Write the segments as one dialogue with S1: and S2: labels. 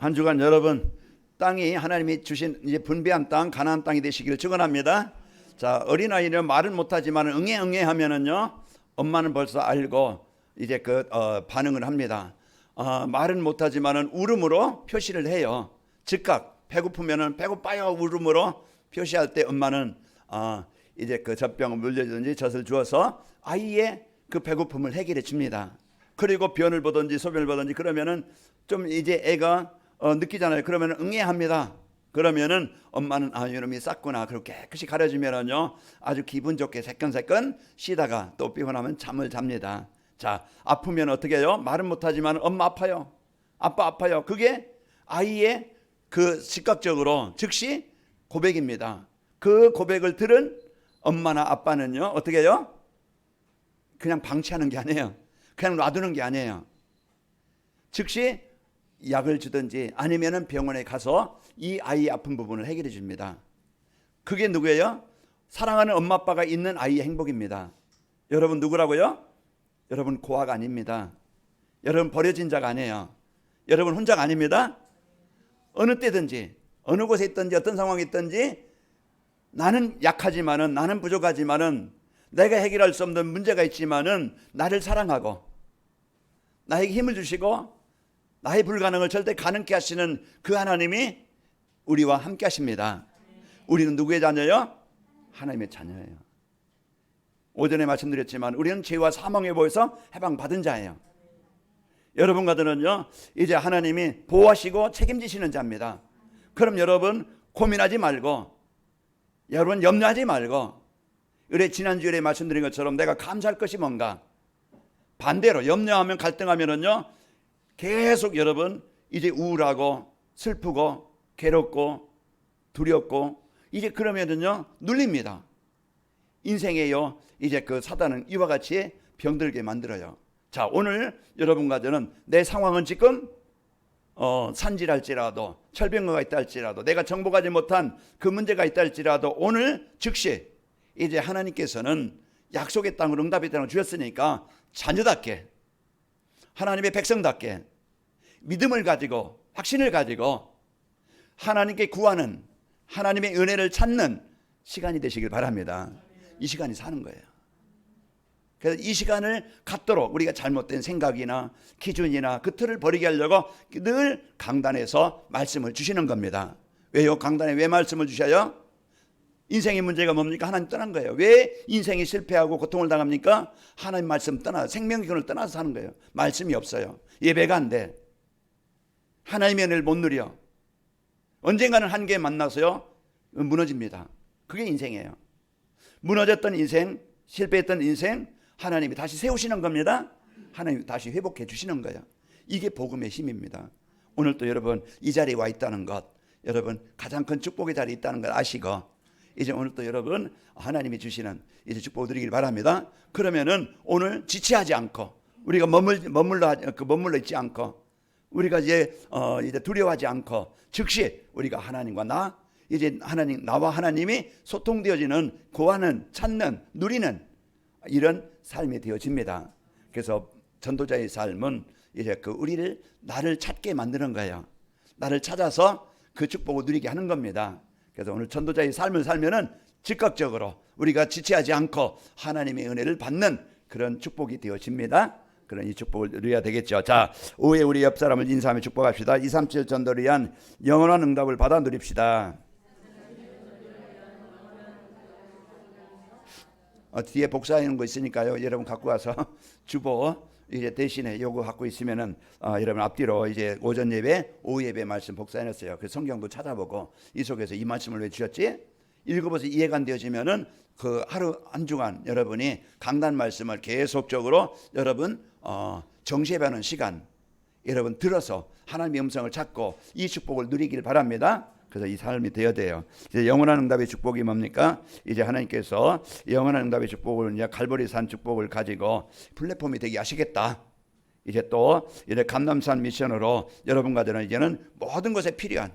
S1: 한 주간 여러분 땅이 하나님이 주신 이제 분배한 땅 가나안 땅이 되시기를 축원합니다. 자, 어린아이는 말은 못하지만 응애 하면은요 엄마는 벌써 알고 이제 반응을 합니다. 말은 못하지만은 울음으로 표시를 해요. 즉각 배고프면은 배고파요 울음으로 표시할 때 엄마는 이제 그 젖병을 물려주든지 젖을 주어서 아이의 그 배고픔을 해결해 줍니다. 그리고 변을 보든지 소변을 보든지 그러면은 좀 이제 애가 느끼잖아요. 그러면은 응애합니다. 그러면은 엄마는 이놈이 쌌구나 그렇게 깨끗이 가려주면은요 아주 기분 좋게 새끈새끈 쉬다가 또 피곤하면 잠을 잡니다. 자, 아프면 어떻게 해요? 말은 못하지만 엄마 아파요, 아빠 아파요. 그게 아이의 그 즉각적으로 즉시 고백입니다. 그 고백을 들은 엄마나 아빠는요 어떻게 해요? 그냥 방치하는 게 아니에요. 그냥 놔두는 게 아니에요. 즉시 약을 주든지 아니면은 병원에 가서 이 아이의 아픈 부분을 해결해 줍니다. 그게 누구예요? 사랑하는 엄마 아빠가 있는 아이의 행복입니다. 여러분 누구라고요? 여러분 고아가 아닙니다. 여러분 버려진 자가 아니에요. 여러분 혼자가 아닙니다. 어느 때든지 어느 곳에 있든지 어떤 상황에 있든지 나는 약하지만은 나는 부족하지만은 내가 해결할 수 없는 문제가 있지만은 나를 사랑하고 나에게 힘을 주시고 나의 불가능을 절대 가능케 하시는 그 하나님이 우리와 함께 하십니다. 우리는 누구의 자녀요? 하나님의 자녀예요. 오전에 말씀드렸지만 우리는 죄와 사망에 보여서 해방받은 자예요. 여러분과들은요 이제 하나님이 보호하시고 책임지시는 자입니다. 그럼 여러분 고민하지 말고 여러분 염려하지 말고 우리 지난주에 말씀드린 것처럼 내가 감사할 것이 뭔가 반대로 염려하면 갈등하면은요 계속 여러분 이제 우울하고 슬프고 괴롭고 두렵고 이제 그러면은요 눌립니다. 인생에요 이제 그 사단은 이와 같이 병들게 만들어요. 자, 오늘 여러분과 저는 내 상황은 지금 산질할지라도 철병거가 있다 할지라도 내가 정복하지 못한 그 문제가 있다 할지라도 오늘 즉시 이제 하나님께서는 약속의 땅을 응답의 땅을 주셨으니까 자녀답게 하나님의 백성답게 믿음을 가지고 확신을 가지고 하나님께 구하는 하나님의 은혜를 찾는 시간이 되시길 바랍니다. 이 시간이 사는 거예요. 그래서 이 시간을 갖도록 우리가 잘못된 생각이나 기준이나 그 틀을 버리게 하려고 늘 강단에서 말씀을 주시는 겁니다. 왜요? 강단에 왜 말씀을 주셔요? 인생의 문제가 뭡니까? 하나님 떠난 거예요. 왜 인생이 실패하고 고통을 당합니까? 하나님 말씀 떠나 생명기운을 떠나서 사는 거예요. 말씀이 없어요. 예배가 안 돼. 하나님의 은혜를 못 누려. 언젠가는 한계에 만나서요 무너집니다. 그게 인생이에요. 무너졌던 인생, 실패했던 인생 하나님이 다시 세우시는 겁니다. 하나님이 다시 회복해 주시는 거예요. 이게 복음의 힘입니다. 오늘 또 여러분 이 자리에 와 있다는 것, 여러분 가장 큰 축복의 자리에 있다는 걸 아시고 이제 오늘 또 여러분 하나님이 주시는 이제 축복을 드리길 바랍니다. 그러면은 오늘 지체하지 않고 우리가 머물러 있지 않고 우리가 이제 두려워하지 않고 즉시 우리가 하나님과 이제 나와 하나님이 소통되어지는 구하는 찾는 누리는 이런 삶이 되어집니다. 그래서 전도자의 삶은 이제 나를 찾게 만드는 거예요. 나를 찾아서 그 축복을 누리게 하는 겁니다. 그래서 오늘 전도자의 삶을 살면은 즉각적으로 우리가 지체하지 않고 하나님의 은혜를 받는 그런 축복이 되어집니다. 그런 이 축복을 누려야 되겠죠. 자, 오후에 우리 옆 사람을 인사하며 축복합시다. 237 전도를 위한 영원한 응답을 받아 누립시다. 뒤에 복사하는 거 있으니까요. 여러분 갖고 와서 주보 이제 대신에 요거 갖고 있으면은 여러분 앞뒤로 이제 오전 예배, 오후 예배 말씀 복사해놨어요. 그 성경도 찾아보고 이 속에서 이 말씀을 왜 주셨지? 읽어보세요. 이해가 안 되어지면은 그 하루 한 주간 여러분이 강단 말씀을 계속적으로 여러분 정시해하는 시간 여러분 들어서 하나님의 음성을 찾고 이 축복을 누리길 바랍니다. 그래서 이 삶이 되어야 돼요. 이제 영원한 응답의 축복이 뭡니까? 이제 하나님께서 영원한 응답의 축복을 이제 갈보리 산 축복을 가지고 플랫폼이 되게 하시겠다. 이제 또 이제 감남산 미션으로 여러분과 저는 이제는 모든 것에 필요한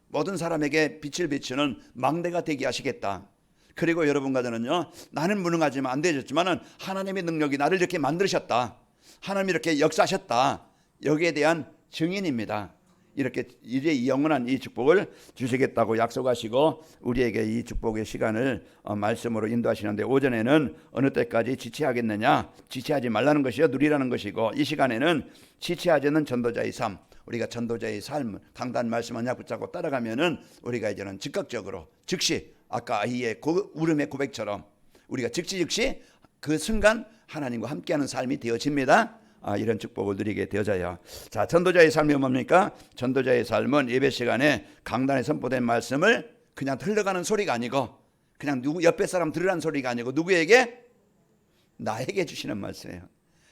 S1: 모든 사람에게 빛을 비추는 망대가 되게 하시겠다. 그리고 여러분과 저는요 나는 무능하지만 안 되셨지만은 하나님의 능력이 나를 이렇게 만드셨다. 하나님이 이렇게 역사하셨다. 여기에 대한 증인입니다. 이렇게 이제 이 영원한 이 축복을 주시겠다고 약속하시고 우리에게 이 축복의 시간을 말씀으로 인도하시는데, 오전에는 어느 때까지 지체하겠느냐, 지체하지 말라는 것이요 누리라는 것이고, 이 시간에는 지체하지 않는 전도자의 삶, 우리가 전도자의 삶 강단 말씀 언약 붙잡고 따라가면은 우리가 이제는 즉각적으로 즉시 아까 아이의 울음의 고백처럼 우리가 즉시 그 순간 하나님과 함께하는 삶이 되어집니다. 이런 축복을 누리게 되어져요. 자, 전도자의 삶이 뭡니까? 전도자의 삶은 예배 시간에 강단에 선포된 말씀을 그냥 흘러가는 소리가 아니고, 그냥 누구 옆에 사람 들으라는 소리가 아니고, 누구에게? 나에게 주시는 말씀이에요.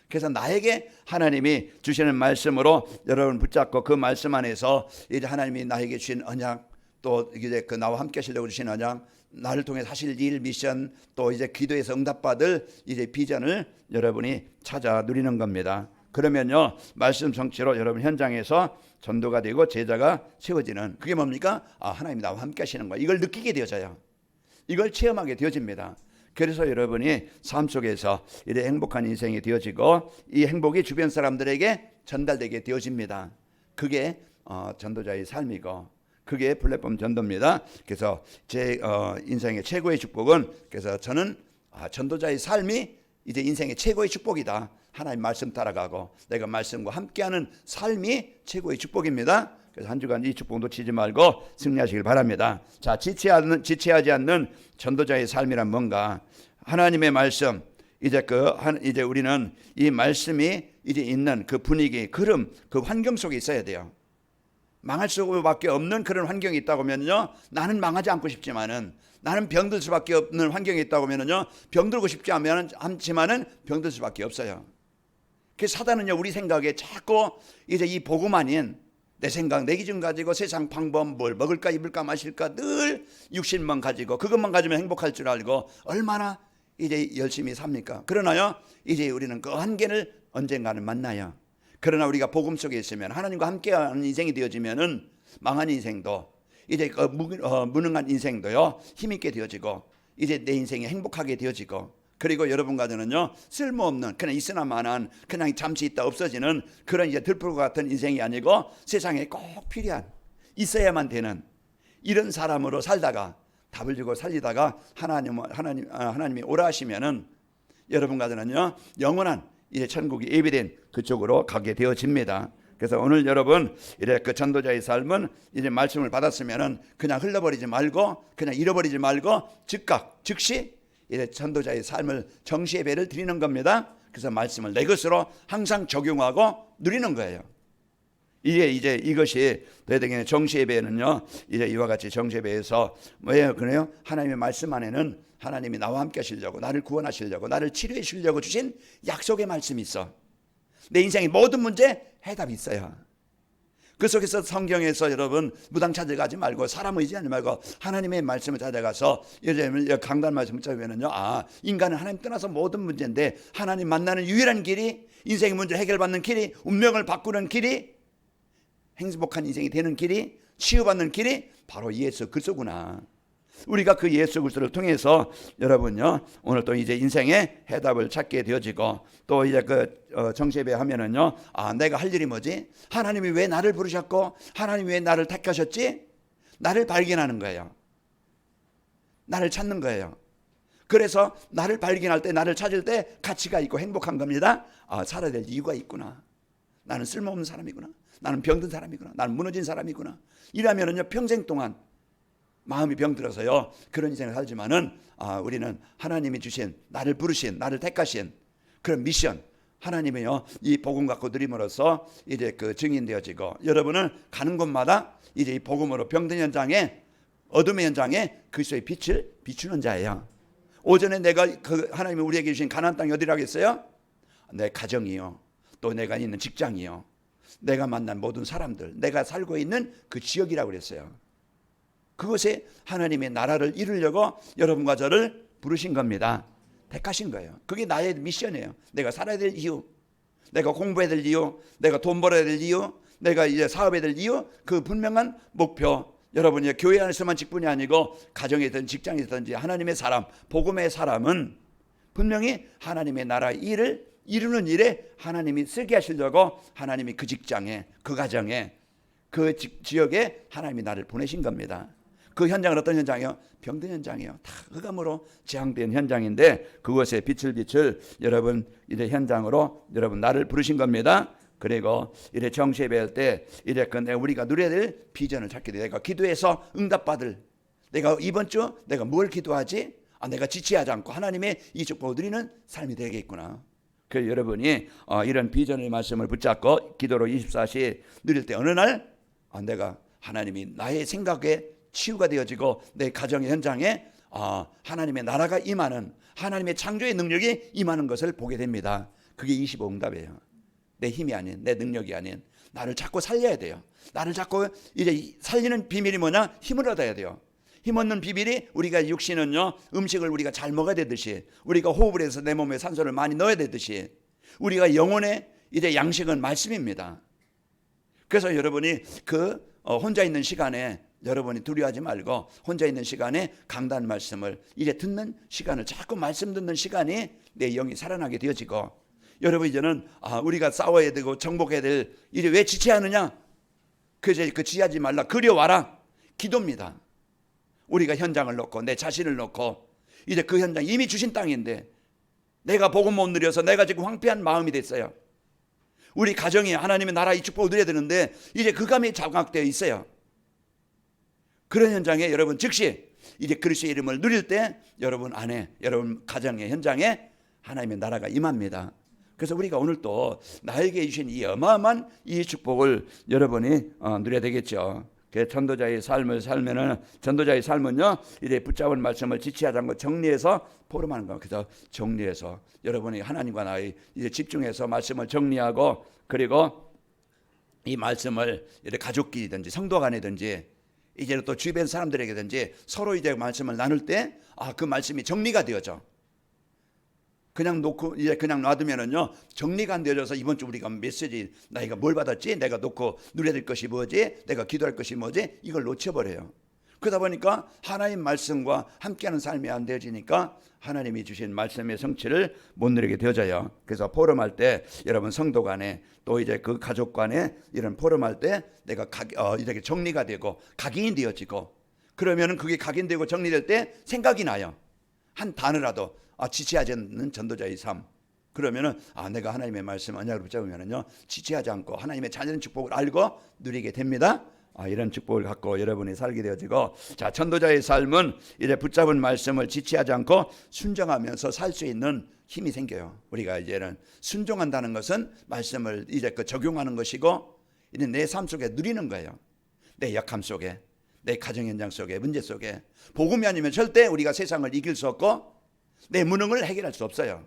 S1: 그래서 나에게 하나님이 주시는 말씀으로 여러분 붙잡고 그 말씀 안에서 이제 하나님이 나에게 주신 언약, 또 이제 그 나와 함께 하시려고 주신 언약, 나를 통해 하실 일, 미션, 또 이제 기도에서 응답받을 이제 비전을 여러분이 찾아 누리는 겁니다. 그러면요, 말씀 성취로 여러분 현장에서 전도가 되고 제자가 세워지는, 그게 뭡니까? 하나님이 나와 함께 하시는 거예요. 이걸 느끼게 되어져요. 이걸 체험하게 되어집니다. 그래서 여러분이 삶 속에서 이래 행복한 인생이 되어지고, 이 행복이 주변 사람들에게 전달되게 되어집니다. 그게 전도자의 삶이고, 그게 플랫폼 전도입니다. 그래서 제 인생의 최고의 축복은, 그래서 저는 전도자의 삶이 이제 인생의 최고의 축복이다. 하나님 말씀 따라가고 내가 말씀과 함께하는 삶이 최고의 축복입니다. 그래서 한 주간 이 축복 놓치지 말고 승리하시길 바랍니다. 자, 지체하지 않는 전도자의 삶이란 뭔가? 하나님의 말씀, 이제 우리는 이 말씀이 이제 있는 그 분위기, 흐름, 그 환경 속에 있어야 돼요. 망할 수밖에 없는 그런 환경이 있다고 하면요, 나는 망하지 않고 싶지만은, 나는 병들 수밖에 없는 환경이 있다고 하면요, 병들고 싶지 않지만은 병들 수밖에 없어요. 그래서 사단은요, 우리 생각에 자꾸 이제 이 복음 아닌 내 생각, 내 기준 가지고 세상 방법, 뭘 먹을까 입을까 마실까 늘 육신만 가지고, 그것만 가지면 행복할 줄 알고 얼마나 이제 열심히 삽니까? 그러나요, 이제 우리는 그 한계를 언젠가는 만나요. 그러나 우리가 복음 속에 있으면, 하나님과 함께하는 인생이 되어지면은 망한 인생도, 이제 무능한 인생도요, 힘있게 되어지고, 이제 내 인생이 행복하게 되어지고, 그리고 여러분 가정은요, 쓸모없는, 그냥 있으나마난, 그냥 잠시 있다 없어지는 그런 이제 들풀과 같은 인생이 아니고, 세상에 꼭 필요한, 있어야만 되는 이런 사람으로 살다가, 답을 주고 살리다가 하나님이 오라 하시면은 여러분 가정은요, 영원한 이제 천국이 예비된 그쪽으로 가게 되어집니다. 그래서 오늘 여러분 이래 그 전도자의 삶은 이제 말씀을 받았으면은 그냥 흘러버리지 말고, 그냥 잃어버리지 말고 즉각 즉시 이래 전도자의 삶을 정시예배를 드리는 겁니다. 그래서 말씀을 내 것으로 항상 적용하고 누리는 거예요. 이제 이것이 되되게 정시예배는요, 이제 이와 같이 정시예배에서 왜 그래요? 하나님의 말씀 안에는 하나님이 나와 함께 하시려고, 나를 구원하시려고, 나를 치료해 주려고 주신 약속의 말씀이 있어. 내 인생의 모든 문제 해답이 있어요. 그 속에서 성경에서 여러분 무당 찾아가지 말고, 사람 의지하지 말고 하나님의 말씀을 찾아가서, 예를 들면 강단 말씀 찾으면은요, 인간은 하나님 떠나서 모든 문제인데 하나님 만나는 유일한 길이, 인생의 문제 해결받는 길이, 운명을 바꾸는 길이, 행복한 인생이 되는 길이, 치유받는 길이 바로 예수 그리스도구나. 우리가 그 예수 그리스도를 통해서 여러분요, 오늘 또 이제 인생의 해답을 찾게 되어지고, 또 이제 그 정시예배 하면은요, 내가 할 일이 뭐지? 하나님이 왜 나를 부르셨고, 하나님이 왜 나를 택하셨지? 나를 발견하는 거예요. 나를 찾는 거예요. 그래서 나를 발견할 때, 나를 찾을 때 가치가 있고 행복한 겁니다. 살아야 될 이유가 있구나. 나는 쓸모없는 사람이구나. 나는 병든 사람이구나. 나는 무너진 사람이구나. 이러면은요, 평생 동안 마음이 병들어서요, 그런 인생을 살지만은, 우리는 하나님이 주신, 나를 부르신, 나를 택하신 그런 미션, 하나님이요, 이 복음 갖고 누림으로써 이제 그 증인되어지고, 여러분은 가는 곳마다 이제 이 복음으로 병든 현장에, 어둠의 현장에 그리스도의 빛을 비추는 자예요. 오전에 내가 그 하나님이 우리에게 주신 가나안 땅이 어디라고 했어요? 내 가정이요, 또 내가 있는 직장이요, 내가 만난 모든 사람들, 내가 살고 있는 그 지역이라고 그랬어요. 그것에 하나님의 나라를 이루려고 여러분과 저를 부르신 겁니다. 택하신 거예요. 그게 나의 미션이에요. 내가 살아야 될 이유, 내가 공부해야 될 이유, 내가 돈 벌어야 될 이유, 내가 이제 사업해야 될 이유, 그 분명한 목표. 여러분이 교회 안에서만 직분이 아니고 가정이든 직장이든지 하나님의 사람, 복음의 사람은 분명히 하나님의 나라 일을 이루는 일에 하나님이 쓰게 하시려고, 하나님이 그 직장에, 그 가정에, 그 지역에 하나님이 나를 보내신 겁니다. 그 현장은 어떤 현장이요? 병든 현장이요. 다 흑암으로 재앙된 현장인데 그것에 빛을 비출 여러분 이제 현장으로 여러분 나를 부르신 겁니다. 그리고 이제 정시에 배울 때 이제 우리가 누려야 될 비전을 찾게 돼. 내가 기도해서 응답받을, 내가 이번 주 내가 뭘 기도하지? 내가 지체하지 않고 하나님의 이 축복을 누리는 삶이 되겠구나. 그래서 여러분이 이런 비전의 말씀을 붙잡고 기도로 24시 누릴 때 어느 날 내가 하나님이 나의 생각에 치유가 되어지고 내 가정의 현장에 하나님의 나라가 임하는, 하나님의 창조의 능력이 임하는 것을 보게 됩니다. 그게 25응답이에요. 내 힘이 아닌, 내 능력이 아닌 나를 자꾸 살려야 돼요. 나를 자꾸 이제 살리는 비밀이 뭐냐? 힘을 얻어야 돼요. 힘 얻는 비밀이 우리가 육신은요, 음식을 우리가 잘 먹어야 되듯이, 우리가 호흡을 해서 내 몸에 산소를 많이 넣어야 되듯이, 우리가 영혼의 이제 양식은 말씀입니다. 그래서 여러분이 혼자 있는 시간에 여러분이 두려워하지 말고 혼자 있는 시간에 강단 말씀을 이제 듣는 시간을, 자꾸 말씀 듣는 시간이 내 영이 살아나게 되어지고, 여러분 이제는 우리가 싸워야 되고 정복해야 될, 이제 왜 지체하느냐? 그래서 지체하지 말라, 그려와라. 기도입니다. 우리가 현장을 놓고 내 자신을 놓고 이제 그 현장 이미 주신 땅인데 내가 복음 못 누려서 내가 지금 황폐한 마음이 됐어요. 우리 가정이 하나님의 나라 이 축복을 누려야 되는데 이제 그 감이 장악되어 있어요. 그런 현장에 여러분 즉시 이제 그리스도의 이름을 누릴 때 여러분 안에, 여러분 가정의 현장에 하나님의 나라가 임합니다. 그래서 우리가 오늘 또 나에게 주신 이 어마어마한 이 축복을 여러분이 누려야 되겠죠. 전도자의 삶을 살면은, 전도자의 삶은요, 이제 붙잡은 말씀을 지체하지 않고 정리해서 포럼하는 거. 그래서 정리해서 여러분이 하나님과 나의 이제 집중해서 말씀을 정리하고, 그리고 이 말씀을 이제 가족끼리든지 성도 간이든지 이제 또 주변 사람들에게든지 서로 이제 말씀을 나눌 때 그 말씀이 정리가 되어져. 그냥 놓고 이제 그냥 놔두면은요, 정리가 안 되어져서 이번 주 우리가 메시지, 내가 뭘 받았지, 내가 놓고 누려야 될 것이 뭐지, 내가 기도할 것이 뭐지, 이걸 놓쳐버려요. 그러다 보니까 하나님 말씀과 함께하는 삶이 안 되어지니까 하나님이 주신 말씀의 성취를 못 누리게 되어져요. 그래서 포럼할 때 여러분 성도 간에 또 이제 그 가족 간에 이런 포럼할 때 내가 이렇게 정리가 되고 각인이 되어지고, 그러면은 그게 각인되고 정리될 때 생각이 나요. 한 단어라도 지체하지 않는 전도자의 삶. 그러면은 내가 하나님의 말씀 언약을 붙잡으면은요, 지체하지 않고 하나님의 자녀의 축복을 알고 누리게 됩니다. 이런 축복을 갖고 여러분이 살게 되어지고, 자, 전도자의 삶은 이제 붙잡은 말씀을 지체하지 않고 순종하면서 살 수 있는 힘이 생겨요. 우리가 이제는 순종한다는 것은 말씀을 이제 적용하는 것이고, 이제 내 삶 속에 누리는 거예요. 내 약함 속에, 내 가정 현장 속에, 문제 속에. 복음이 아니면 절대 우리가 세상을 이길 수 없고 내 무능을 해결할 수 없어요.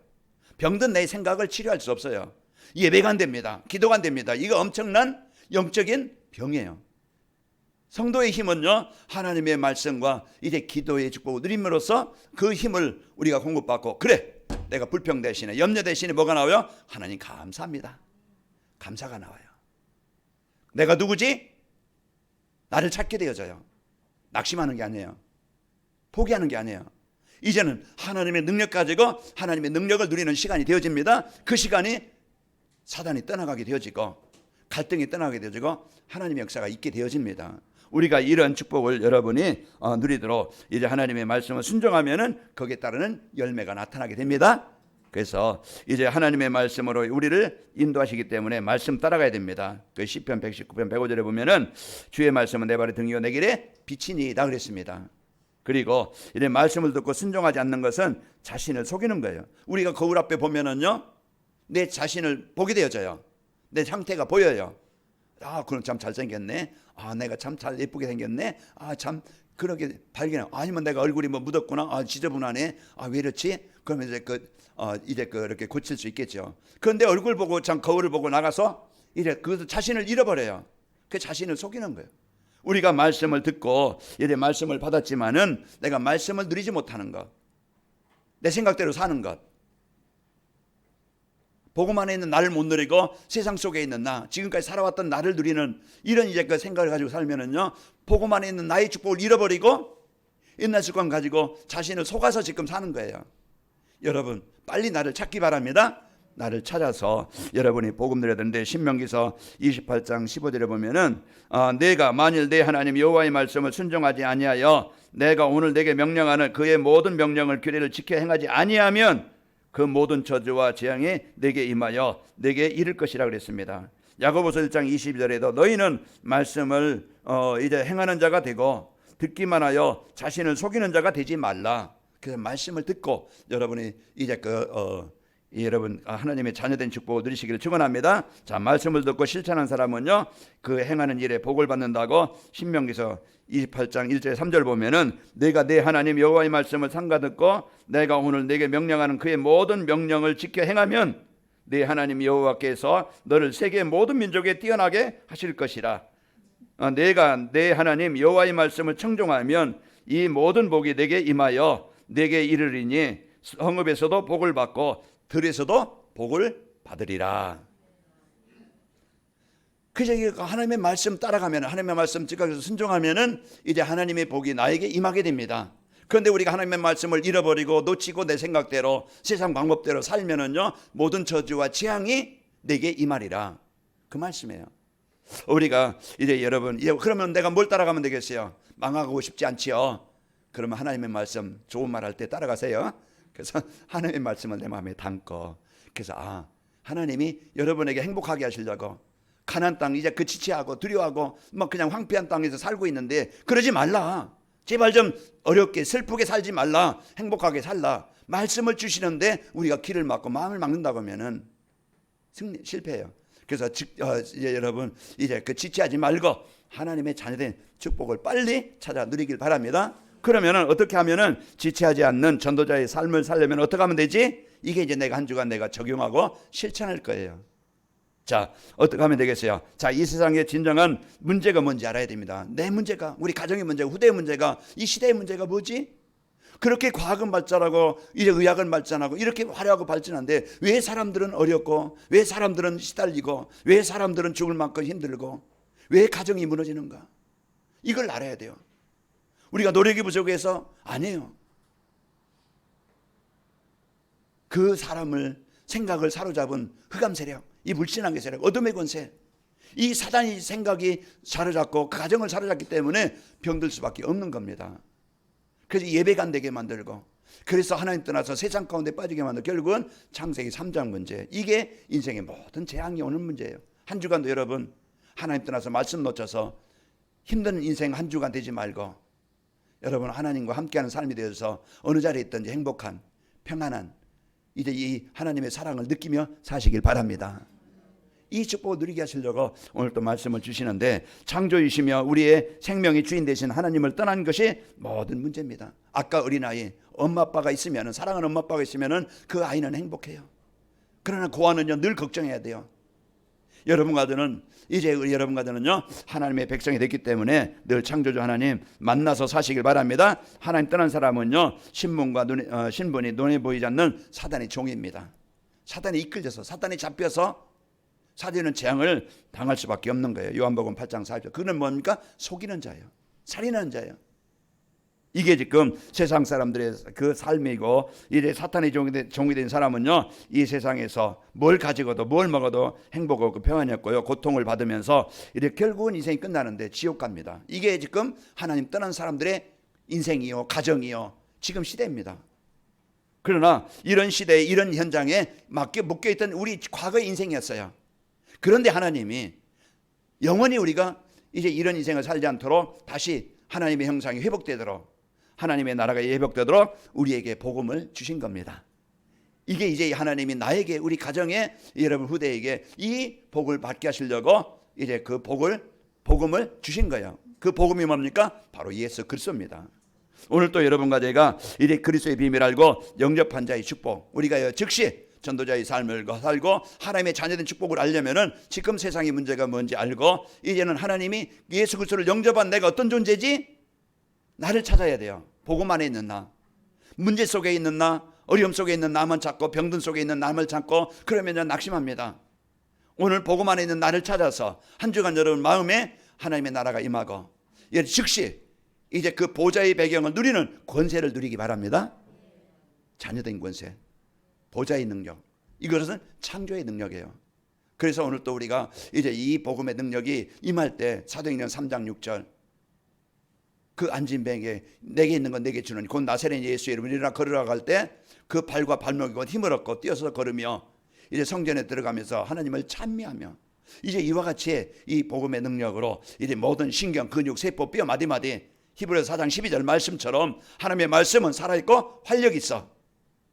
S1: 병든 내 생각을 치료할 수 없어요. 예배가 안 됩니다. 기도가 안 됩니다. 이거 엄청난 영적인 병이에요. 성도의 힘은요, 하나님의 말씀과 이제 기도의 축복을 누림으로써 그 힘을 우리가 공급받고, 그래, 내가 불평 대신에, 염려 대신에 뭐가 나와요? 하나님 감사합니다. 감사가 나와요. 내가 누구지? 나를 찾게 되어져요. 낙심하는 게 아니에요. 포기하는 게 아니에요. 이제는 하나님의 능력 가지고 하나님의 능력을 누리는 시간이 되어집니다. 그 시간이 사단이 떠나가게 되어지고 갈등이 떠나게 되어지고 하나님의 역사가 있게 되어집니다. 우리가 이런 축복을 여러분이 누리도록 이제 하나님의 말씀을 순종하면은 거기에 따르는 열매가 나타나게 됩니다. 그래서 이제 하나님의 말씀으로 우리를 인도하시기 때문에 말씀 따라가야 됩니다. 그 시편 119편 105절에 보면은 주의 말씀은 내 발의 등이요 내 길에 빛이니이다 그랬습니다. 그리고 이제 말씀을 듣고 순종하지 않는 것은 자신을 속이는 거예요. 우리가 거울 앞에 보면은요, 내 자신을 보게 되어져요. 내 상태가 보여요. 그럼 참 잘생겼네. 내가 참 잘 예쁘게 생겼네. 참 그렇게 발견해. 아니면 내가 얼굴이 뭐 묻었구나. 지저분하네. 왜 이렇지? 그러면 이제 이렇게 고칠 수 있겠죠. 그런데 얼굴 보고 참 거울을 보고 나가서 이제 그 자신을 잃어버려요. 그 자신을 속이는 거예요. 우리가 말씀을 듣고 이제 말씀을 받았지만은 내가 말씀을 누리지 못하는 것, 내 생각대로 사는 것, 복음 안에 있는 나를 못 누리고 세상 속에 있는 나, 지금까지 살아왔던 나를 누리는 이런 이제 그 생각을 가지고 살면은요, 복음 안에 있는 나의 축복을 잃어버리고 옛날 습관 가지고 자신을 속아서 지금 사는 거예요. 여러분, 빨리 나를 찾기 바랍니다. 나를 찾아서 여러분이 복음 드려야 되는데, 신명기서 28장 15절에 보면은 내가 만일 내 하나님 여호와의 말씀을 순종하지 아니하여 내가 오늘 내게 명령하는 그의 모든 명령을 규례를 지켜 행하지 아니하면 그 모든 저주와 재앙이 내게 임하여 내게 이를 것이라 그랬습니다. 야고보서 1장 22절에도 너희는 말씀을 이제 행하는 자가 되고 듣기만 하여 자신을 속이는 자가 되지 말라. 그래서 말씀을 듣고 여러분이 이제 여러분 하나님의 자녀된 축복을 누리시기를 축원합니다. 자, 말씀을 듣고 실천한 사람은요 그 행하는 일에 복을 받는다고 신명기서 28장 1절 3절 보면은 내가 내 하나님 여호와의 말씀을 삼가 듣고 내가 오늘 내게 명령하는 그의 모든 명령을 지켜 행하면 내 하나님 여호와께서 너를 세계 모든 민족에 뛰어나게 하실 것이라. 내가 내 하나님 여호와의 말씀을 청종하면 이 모든 복이 내게 임하여 내게 이르리니 성읍에서도 복을 받고 들에서도 복을 받으리라. 그래서 하나님의 말씀 따라가면, 하나님의 말씀 즉각에서 순종하면은 이제 하나님의 복이 나에게 임하게 됩니다. 그런데 우리가 하나님의 말씀을 잃어버리고 놓치고 내 생각대로 세상 방법대로 살면은요 모든 저주와 재앙이 내게 임하리라. 그 말씀이에요. 우리가 이제 여러분 그러면 내가 뭘 따라가면 되겠어요? 망하고 싶지 않지요? 그러면 하나님의 말씀 좋은 말 할 때 따라가세요. 그래서 하나님의 말씀을 내 마음에 담고, 그래서 하나님이 여러분에게 행복하게 하시려고 가나안 땅 이제 그 지체하고 두려워하고 막 그냥 황폐한 땅에서 살고 있는데 그러지 말라. 제발 좀 어렵게 슬프게 살지 말라. 행복하게 살라. 말씀을 주시는데 우리가 길을 막고 마음을 막는다고 하면은 실패해요. 그래서 이제 여러분 이제 그 지체하지 말고 하나님의 자녀된 축복을 빨리 찾아 누리길 바랍니다. 그러면은 어떻게 하면은 지체하지 않는 전도자의 삶을 살려면 어떻게 하면 되지? 이게 이제 내가 한 주간 내가 적용하고 실천할 거예요. 자, 어떻게 하면 되겠어요? 자, 이 세상의 진정한 문제가 뭔지 알아야 됩니다. 내 문제가, 우리 가정의 문제가, 후대의 문제가, 이 시대의 문제가 뭐지? 그렇게 과학은 발전하고 이제 의학은 발전하고 이렇게 화려하고 발전한데 왜 사람들은 어렵고 왜 사람들은 시달리고 왜 사람들은 죽을 만큼 힘들고 왜 가정이 무너지는가? 이걸 알아야 돼요. 우리가 노력이 부족해서 아니에요. 그 사람을 생각을 사로잡은 흑암 세력, 이 불신앙의 세력, 어둠의 권세, 이 사단이 생각이 사로잡고 그 가정을 사로잡기 때문에 병들 수밖에 없는 겁니다. 그래서 예배가 안 되게 만들고, 그래서 하나님 떠나서 세상 가운데 빠지게 만들고, 결국은 창세기 3장 문제, 이게 인생의 모든 재앙이 오는 문제예요. 한 주간도 여러분 하나님 떠나서 말씀 놓쳐서 힘든 인생 한 주간 되지 말고 여러분 하나님과 함께하는 삶이 되어서 어느 자리에 있든지 행복한 평안한 이제 이 하나님의 사랑을 느끼며 사시길 바랍니다. 이 축복을 누리게 하시려고 오늘 또 말씀을 주시는데, 창조이시며 우리의 생명의 주인 되신 하나님을 떠난 것이 모든 문제입니다. 아까 어린아이 엄마 아빠가 있으면, 사랑하는 엄마 아빠가 있으면 그 아이는 행복해요. 그러나 그 아이는요 늘 걱정해야 돼요. 여러분과는 이제 여러분과는요 하나님의 백성이 됐기 때문에 늘 창조주 하나님 만나서 사시길 바랍니다. 하나님 떠난 사람은요 신분이 눈에 보이지 않는 사단의 종입니다. 사단이 이끌려서, 사단이 잡혀서 사단은 재앙을 당할 수밖에 없는 거예요. 요한복음 8장 4절. 그는 뭡니까? 속이는 자예요. 살인하는 자예요. 이게 지금 세상 사람들의 그 삶이고, 이제 사탄의 종이 된 사람은요 이 세상에서 뭘 가지고도 뭘 먹어도 행복 없고 평안이 없고요 고통을 받으면서 이제 결국은 인생이 끝나는데 지옥 갑니다. 이게 지금 하나님 떠난 사람들의 인생이요 가정이요 지금 시대입니다. 그러나 이런 시대에 이런 현장에 묶여있던 우리 과거의 인생이었어요. 그런데 하나님이 영원히 우리가 이제 이런 인생을 살지 않도록 다시 하나님의 형상이 회복되도록, 하나님의 나라가 회복되도록 우리에게 복음을 주신 겁니다. 이게 이제 하나님이 나에게, 우리 가정에, 여러분 후대에게 이 복을 받게 하시려고 이제 그 복음을 주신 거예요. 그 복음이 뭡니까? 바로 예수 그리스도입니다. 오늘 또 여러분과 제가 이제 그리스도의 비밀을 알고 영접한 자의 축복, 우리가 즉시 전도자의 삶을 살고 하나님의 자녀된 축복을 알려면은 지금 세상의 문제가 뭔지 알고, 이제는 하나님이 예수 그리스도를 영접한 내가 어떤 존재지? 나를 찾아야 돼요. 복음 안에 있는 나, 문제 속에 있는 나, 어려움 속에 있는 나만 찾고 병든 속에 있는 남을 찾고 그러면 낙심합니다. 오늘 복음 안에 있는 나를 찾아서 한 주간 여러분 마음에 하나님의 나라가 임하고 즉시 이제 그 보좌의 배경을 누리는 권세를 누리기 바랍니다. 자녀된 권세, 보좌의 능력, 이것은 창조의 능력이에요. 그래서 오늘 또 우리가 이제 이 복음의 능력이 임할 때 사도행전 3장 6절 그 안진뱅에게 내게 있는 건 내게 주노니 곧 나사렛 예수 이름으로 일어나 걸으라 할 때 그 발과 발목이 곧 힘을 얻고 뛰어서 걸으며 이제 성전에 들어가면서 하나님을 찬미하며 이제 이와 같이 이 복음의 능력으로 이제 모든 신경, 근육, 세포, 뼈 마디마디 히브리서 4장 12절 말씀처럼 하나님의 말씀은 살아있고 활력이 있어.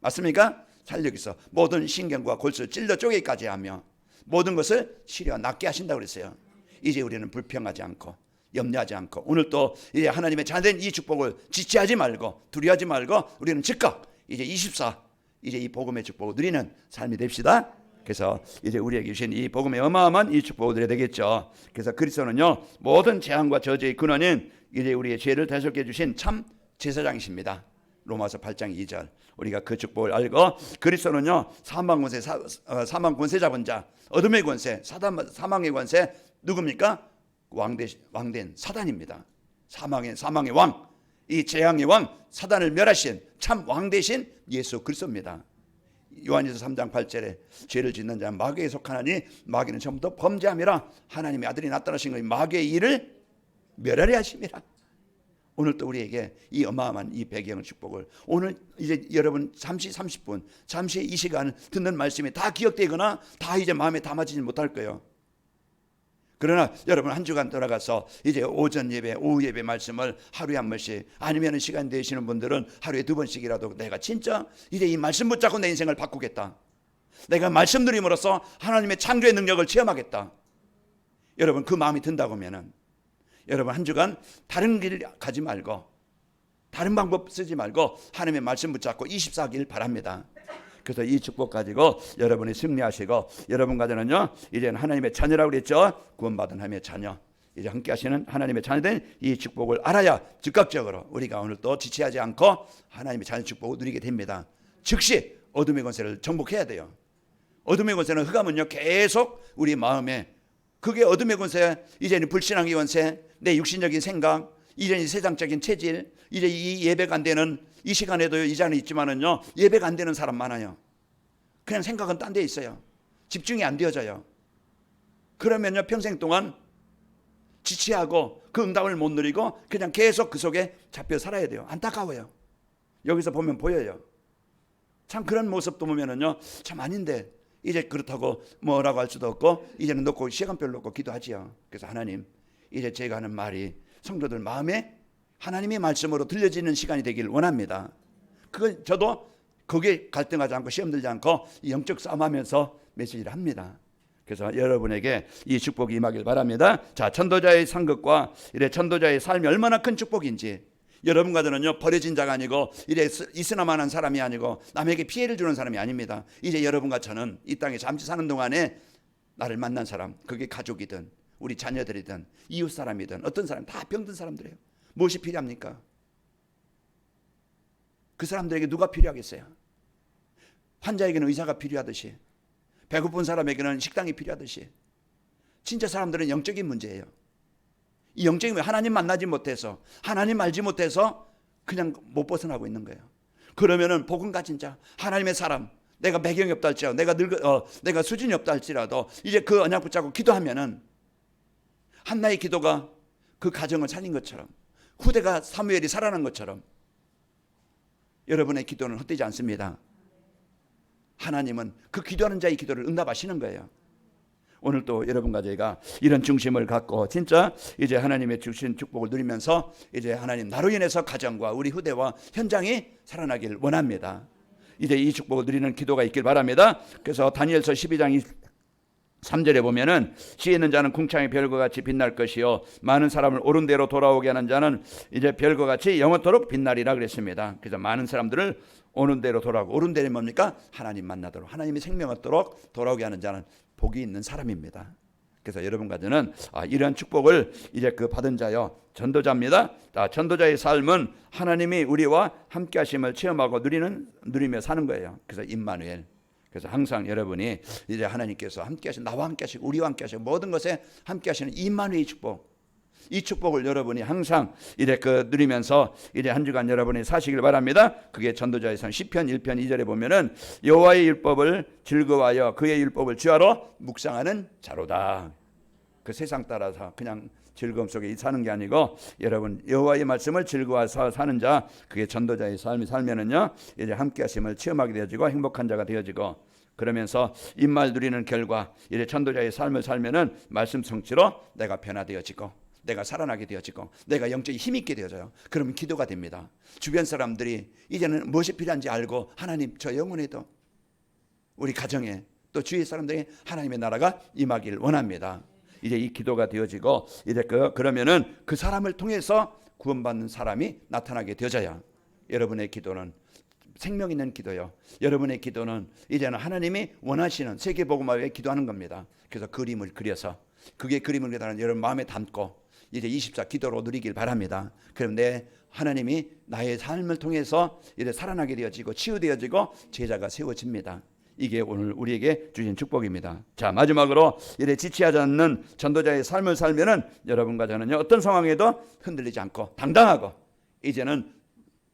S1: 맞습니까? 활력이 있어. 모든 신경과 골수 찔러 쪼개기까지 하며 모든 것을 치료 낫게 하신다고 그랬어요. 이제 우리는 불평하지 않고 염려하지 않고 오늘 또 이제 하나님의 자녀된 이 축복을 지체하지 말고 두려워하지 말고 우리는 즉각 이제 24 이제 이 복음의 축복을 누리는 삶이 됩시다. 그래서 이제 우리에게 주신 이 복음의 어마어마한 이 축복을 누려야 되겠죠. 그래서 그리스도는요 모든 재앙과 저주의 근원인 이제 우리의 죄를 대속해 해 주신 참 제사장이십니다. 로마서 8장 2절 우리가 그 축복을 알고 그리스도는요 사망 권세 잡은 자 어둠의 권세 사망의 권세 누굽니까? 왕된 사단입니다. 사망의 왕, 이 재앙의 왕 사단을 멸하신 참 왕 되신 예수 그리스도입니다. 요한일서 3장 8절에 죄를 짓는 자는 마귀에 속하나니 마귀는 처음부터 범죄함이라 하나님의 아들이 나타나신 것이 마귀의 일을 멸하려 하심이라. 오늘 또 우리에게 이 어마어마한 이 배경의 축복을 오늘 이제 여러분 잠시 30분 잠시 이 시간 듣는 말씀이 다 기억되거나 다 이제 마음에 담아지지 못할 거예요. 그러나 여러분 한 주간 돌아가서 이제 오전 예배, 오후 예배 말씀을 하루에 한 번씩 아니면 시간 되시는 분들은 하루에 2번씩이라도 내가 진짜 이제 이 말씀 붙잡고 내 인생을 바꾸겠다. 내가 말씀 누림으로써 하나님의 창조의 능력을 체험하겠다. 여러분 그 마음이 든다고 하면은 여러분 한 주간 다른 길 가지 말고 다른 방법 쓰지 말고 하나님의 말씀 붙잡고 24길 바랍니다. 그래서 이 축복 가지고 여러분이 승리하시고 여러분 가정은요 이제는 하나님의 자녀라고 그랬죠. 구원받은 하나님의 자녀 이제 함께 하시는 하나님의 자녀된 이 축복을 알아야 즉각적으로 우리가 오늘 또 지체하지 않고 하나님의 자녀 축복을 누리게 됩니다. 즉시 어둠의 권세를 정복해야 돼요. 어둠의 권세는 흑암은요 계속 우리 마음에 그게 어둠의 권세 이제는 불신앙의 권세 내 육신적인 생각 이제는 세상적인 체질 이제 이 예배가 안 되는 이 시간에도 이 자리에 있지만은요 예배가 안 되는 사람 많아요. 그냥 생각은 딴 데 있어요. 집중이 안 되어져요. 그러면요 평생 동안 지체하고 그 응답을 못 누리고 그냥 계속 그 속에 잡혀 살아야 돼요. 안타까워요. 여기서 보면 보여요. 참 그런 모습도 보면은요 참 아닌데 이제 그렇다고 뭐라고 할 수도 없고 이제는 놓고 시간별로 놓고 기도하지요. 그래서 하나님 이제 제가 하는 말이 성도들 마음에 하나님의 말씀으로 들려지는 시간이 되길 원합니다. 그건 저도 거기에 갈등하지 않고 시험 들지 않고 영적 싸움하면서 메시지를 합니다. 그래서 여러분에게 이 축복이 임하길 바랍니다. 자, 전도자의 상급과 이래 전도자의 삶이 얼마나 큰 축복인지 여러분 가정은요 버려진 자가 아니고 이래 있으나마한 사람이 아니고 남에게 피해를 주는 사람이 아닙니다. 이제 여러분과 저는 이 땅에 잠시 사는 동안에 나를 만난 사람 그게 가족이든 우리 자녀들이든 이웃 사람이든 어떤 사람 다 병든 사람들이에요. 무엇이 필요합니까? 그 사람들에게 누가 필요하겠어요? 환자에게는 의사가 필요하듯이 배고픈 사람에게는 식당이 필요하듯이 진짜 사람들은 영적인 문제예요. 이 영적인 문제 하나님 만나지 못해서 하나님 알지 못해서 그냥 못 벗어나고 있는 거예요. 그러면은 복음 가진 자 하나님의 사람 내가 배경이 없다 할지라도 내가 수준이 없다 할지라도 이제 그 언약 붙잡고 기도하면은 한나의 기도가 그 가정을 살린 것처럼 후대가 사무엘이 살아난 것처럼 여러분의 기도는 헛되지 않습니다. 하나님은 그 기도하는 자의 기도를 응답하시는 거예요. 오늘 또 여러분과 저희가 이런 중심을 갖고 진짜 이제 하나님의 주신 축복을 누리면서 이제 하나님 나로 인해서 가정과 우리 후대와 현장이 살아나길 원합니다. 이제 이 축복을 누리는 기도가 있길 바랍니다. 그래서 다니엘서 12장 3절에 보면은 지혜 있는 자는 궁창의 별과 같이 빛날 것이요 많은 사람을 옳은 대로 돌아오게 하는 자는 이제 별과 같이 영원토록 빛나리라 그랬습니다. 그래서 많은 사람들을 옳은 대로 돌아오고 옳은 대로 뭡니까? 하나님 만나도록 하나님의 생명 얻도록 돌아오게 하는 자는 복이 있는 사람입니다. 그래서 여러분과 저는 이러한 축복을 이제 그 받은 자요 전도자입니다. 전도자의 삶은 하나님이 우리와 함께 하심을 체험하고 누리며 사는 거예요. 그래서 임마누엘. 그래서 항상 여러분이 이제 하나님께서 함께 하시고 나와 함께 하시고 우리와 함께 하시고 모든 것에 함께 하시는 임마누엘의 축복. 이 축복을 여러분이 항상 이제 누리면서 이제 한 주간 여러분이 사시길 바랍니다. 그게 전도자의 선 시편 1편 2절에 보면은 여호와의 율법을 즐거워하여 그의 율법을 주하러 묵상하는 자로다. 그 세상 따라서 그냥 즐거움 속에 사는 게 아니고 여러분 여호와의 말씀을 즐거워서 사는 자, 그게 전도자의 삶이 살면은요 이제 함께하심을 체험하게 되어지고 행복한 자가 되어지고, 그러면서 입말 누리는 결과 이제 전도자의 삶을 살면은 말씀 성취로 내가 변화되어지고 내가 살아나게 되어지고 내가 영적인 힘 있게 되어져요. 그러면 기도가 됩니다. 주변 사람들이 이제는 무엇이 필요한지 알고 하나님 저 영혼에도 우리 가정에 또 주위 사람들이 하나님의 나라가 임하기를 원합니다. 이제 이 기도가 되어지고 이제 그러면은 그 사람을 통해서 구원받는 사람이 나타나게 되어져야 여러분의 기도는 생명 있는 기도요. 여러분의 기도는 이제는 하나님이 원하시는 세계복음화에 위해 기도하는 겁니다. 그래서 그림을 그려서 그게 그림을 그려서 여러분 마음에 담고 이제 24 기도로 누리길 바랍니다. 그럼 내 하나님이 나의 삶을 통해서 이제 살아나게 되어지고 치유되어지고 제자가 세워집니다. 이게 오늘 우리에게 주신 축복입니다. 자, 마지막으로 이래 지체하지 않는 전도자의 삶을 살면은 여러분과 저는요 어떤 상황에도 흔들리지 않고 당당하고 이제는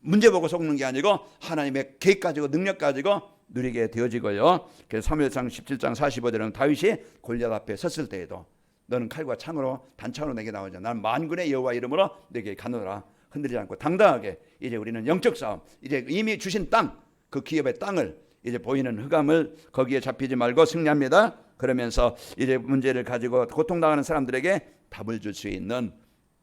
S1: 문제 보고 속는 게 아니고 하나님의 계획 가지고 능력 가지고 누리게 되어지고요. 그래서 사무엘상 17장 45절에는 다윗이 골리앗 앞에 섰을 때에도 너는 칼과 창으로 단창으로 내게 나오자 나는 만군의 여호와 이름으로 내게 가노라. 흔들리지 않고 당당하게 이제 우리는 영적 싸움, 이제 이미 주신 땅, 그 기업의 땅을 이제 보이는 흑암을 거기에 잡히지 말고 승리합니다. 그러면서 이제 문제를 가지고 고통당하는 사람들에게 답을 줄 수 있는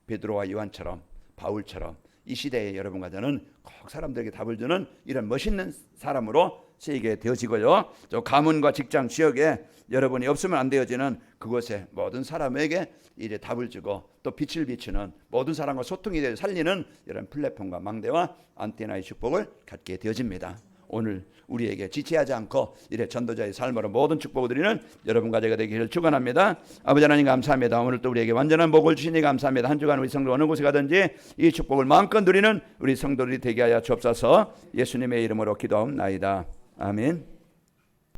S1: 베드로와 요한처럼 바울처럼 이 시대에 여러분과 저는 꼭 사람들에게 답을 주는 이런 멋있는 사람으로 쓰이게 되어지고요. 저 가문과 직장 지역에 여러분이 없으면 안 되어지는 그곳에 모든 사람에게 이제 답을 주고 또 빛을 비추는 모든 사람과 소통이 되어 살리는 이런 플랫폼과 망대와 안테나의 축복을 갖게 되어집니다. 오늘 우리에게 지체하지 않고 이래 전도자의 삶으로 모든 축복을 드리는 여러분과 제가 되기를 축원합니다. 아버지 하나님 감사합니다. 오늘 또 우리에게 완전한 복을 주시니 감사합니다. 한 주간 우리 성도 어느 곳에 가든지 이 축복을 마음껏 누리는 우리 성도들이 되게 하여 주옵소서. 예수님의 이름으로 기도하옵나이다. 아멘.